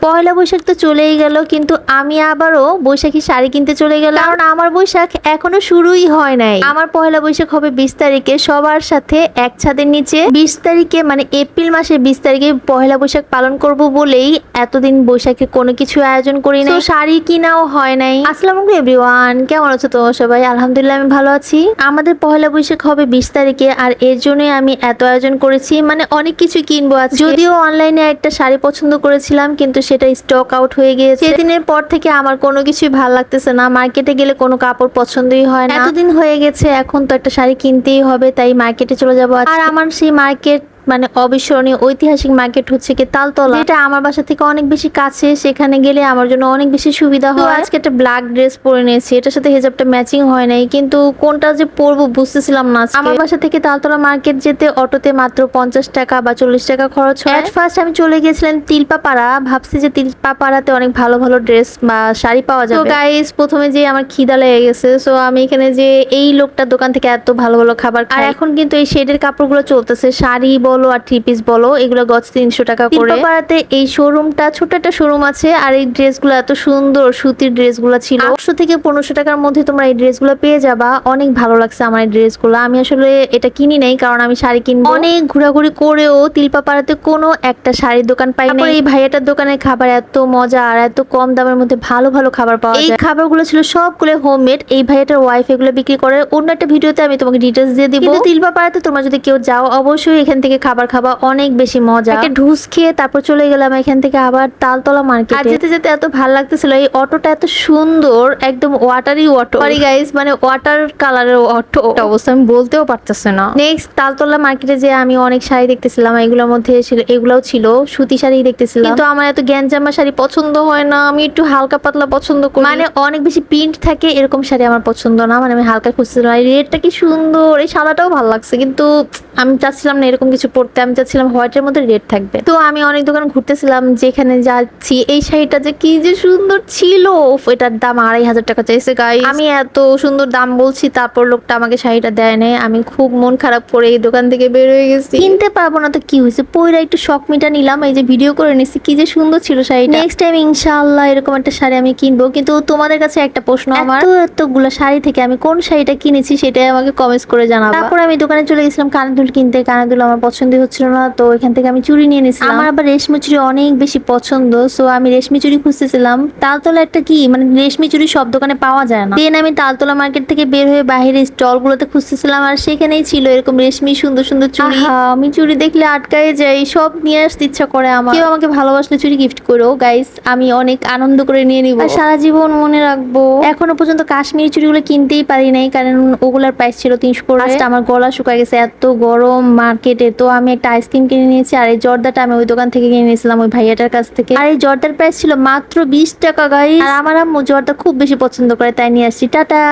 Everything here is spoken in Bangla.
পয়লা বৈশাখ তো চলেই গেল, কিন্তু আমি আবারও বৈশাখী শাড়ি কিনতে চলে গেলাম, কারণ আমার বৈশাখ এখনো শুরুই হয় নাই। আমার পয়লা বৈশাখ হবে 20 তারিখে সবার সাথে এক ছাদের নিচে। 20 তারিখে মানে এপ্রিল মাসের 20 তারিখে পয়লা বৈশাখ পালন করব বলেই এতদিন বৈশাখে কোনো কিছু আয়োজন করি না, শাড়ি কিনাও হয় নাই। আসসালামু আলাইকুম এভরিওয়ান, কেমন আছো তোমরা সবাই? আলহামদুলিল্লাহ আমি ভালো আছি। আমাদের পয়লা বৈশাখ হবে 20 তারিখে, আর এর জন্যই আমি এত আয়োজন করেছি, মানে অনেক কিছু কিনবো আজকে। যদিও অনলাইনে একটা শাড়ি পছন্দ করেছিলাম, কিন্তু সেটা স্টক আউট হয়ে গিয়েছে। সেদিনের পর থেকে আমার কোনো কিছুই ভালো লাগতেছে না, মার্কেটে গেলে কোনো কাপড় পছন্দই হয় না। এতদিন হয়ে গেছে, এখন তো একটা শাড়ি কিনতেই হবে, তাই মার্কেটে চলে যাবো। আর আমার সেই মার্কেট মানে অবিস্মরণীয় ঐতিহাসিক মার্কেট হচ্ছে কি তালতলা, যেটা আমার বাসা থেকে অনেক বেশি কাছে। সেখানে গেলে আমার জন্য অনেক বেশি সুবিধা হয়। আজকে একটা ব্ল্যাক ড্রেস পরে নিয়েছি, এটার সাথে হিজাবটা ম্যাচিং হয় নাই, কিন্তু কোনটা যে পরবো বুঝতেছিলাম না। আমার বাসা থেকে তালতলা মার্কেট যেতে অটোতে মাত্র 50 টাকা বা 40 টাকা খরচ হয়। এট ফার্স্ট আমি চলে গিয়েছিলাম তিলপাপাড়া, ভাবছি যে তিলপাপাড়াতে অনেক ভালো ভালো ড্রেস বা শাড়ি পাওয়া যাবে। তো গাইস, প্রথমে যে আমার খিদা লেগে গেছে, সো আমি এখানে যে এই লোকটার দোকান থেকে এত ভালো ভালো খাবার খাই। আর এখন কিন্তু এই শেডের কাপড়গুলো চলতেছে, শাড়ি বলো আর 3 পিস বলো, এগুলো গজ 300 টাকা করে। তিলপাপাড়াতে এই শোরুমটা ছোট একটা শোরুম আছে, আর এই ড্রেসগুলো এত সুন্দর, সুতির ড্রেসগুলো ছিল। 800 থেকে 1500 টাকার মধ্যে তোমরা এই ড্রেসগুলো পেয়ে যাবা। অনেক ভালো লাগছে আমার এই ড্রেসগুলো। আমি আসলে এটা কিনি নাই, কারণ আমি শাড়ি কিনবো। অনেক ঘোরাঘুরি করেও তিলপাপাড়াতে কোনো একটা শাড়ির দোকান পাই না। এই ভাইয়াটার দোকানের খাবার এত মজা, আর এত কম দামের মধ্যে ভালো ভালো খাবার পাওয়া যায়। এই খাবারগুলো ছিল সবগুলো হোমমেড। এই ভাইয়াটার ওয়াইফ এগুলো বিক্রি করে। অন্য একটা ভিডিওতে আমি তোমাকে ডিটেলস দিয়ে দিব। কিন্তু তিলপাপাড়াতে তোমরা যদি কেউ যাও, অবশ্যই এখান থেকে খাবার খাবা, অনেক বেশি মজা। একটা ঢুস খেয়ে তারপর চলে গেলাম এখান থেকে আবার তালতলা মার্কেটে। আর যেতে যেতে এত ভালো লাগতেছিল, এই অটোটা এত সুন্দর, একদম ওয়াটারি অটো। সরি গাইস, মানে ওয়াটার কালারের অটো অবস্থা আমি বলতেও পারতেছি না। নেক্সট তালতলা মার্কেটে যে আমি অনেক শাড়ি দেখতেছিলাম, এগুলোর মধ্যে ছিল, এগুলোও ছিল সুতি শাড়ি দেখতেছিলাম, কিন্তু আমার এত গ্যাঞ্জামা শাড়ি পছন্দ হয় না। আমি একটু হালকা পাতলা পছন্দ করি, মানে অনেক বেশি প্রিন্ট থাকে এরকম শাড়ি আমার পছন্দ না। মানে আমি হালকা খুঁজছিলাম। এই রেডটা কি সুন্দর, এই সাদাটাও ভালো লাগছে, কিন্তু আমি চাচ্ছিলাম না এরকম কিছু পড়তে। আমি চাচ্ছিলাম হোয়াইটের মধ্যে রেড থাকবে। তো আমি অনেক দোকান ঘুরতেছিলাম, যেখানে যাচ্ছি এই শাড়িটা যে কি যে সুন্দর ছিল, এটার দাম 2500 টাকা চাইছে গাইস। আমি এত সুন্দর দাম বলছি, তারপর লোকটা আমাকে শাড়িটা দেয় নাই। আমি খুব মন খারাপ করে এই দোকান থেকে বের হয়ে গেছি। কিনতে পারবো না তো কি হয়েছে, পয়লা একটু শখ মিটা নিলাম, এই যে ভিডিও করে নিচ্ছি, কি যে সুন্দর ছিল শাড়িটা। নেক্সট টাইম ইনশাআল্লাহ এরকম একটা শাড়ি আমি কিনবো। কিন্তু তোমাদের কাছে একটা প্রশ্ন, আমার এতগুলো শাড়ি থেকে আমি কোন শাড়িটা কিনেছি সেটাই আমাকে কমেন্টস করে জানাবো। তারপর আমি দোকানে চলে গেছিলাম কানের দুল কিনতে। কানের দুল আমার পছন্দই হচ্ছিল না, তো এখান থেকে আমি চুড়ি নিয়ে নিয়েছিলাম। আমার আবার রেশমি চুড়ি অনেক বেশি পছন্দ, সো আমি রেশমি চুড়ি খুঁজতেছিলাম। তালতলা একটা কি মানে রেশমি চুড়ি সব দোকানে পাওয়া যায় না। দেন আমি তালতলা মার্কেট থেকে বের হয়ে বাইরের স্টল গুলোতে খুঁজতেছিলাম, আর সেখানেই ছিল এরকম রেশমি সুন্দর সুন্দর চুড়ি। আমি চুড়ি দেখলে আটকায় যাই, সব নিয়ে আসতে ইচ্ছা করে আমার। কেউ আমাকে ভালোবাসলে চুড়ি গিফট করো গাইস, আমি অনেক আনন্দ করে নিয়ে নিবো, আর সারা জীবন মনে রাখবো। এখনো পর্যন্ত কাশ্মীরি চুড়িগুলো কিনতেই পারি নাই, কারণ ওগুলার প্রাইস ছিল 300 করে। আমার গলা শুকায় গেছে, এত গরম মার্কেটে। তো আমি একটা আইসক্রিম কিনে নিয়েছি, আর এই জর্দাটা আমি ওই দোকান থেকে কিনে নিয়েছিলাম ওই ভাইয়াটার কাছ থেকে। আর এই জর্দার প্রাইস ছিল মাত্র 20 টাকা গাইস। আর আমার আম্মু জর্দা খুব বেশি পছন্দ করে, তাই নিয়ে আসছি। টাটা।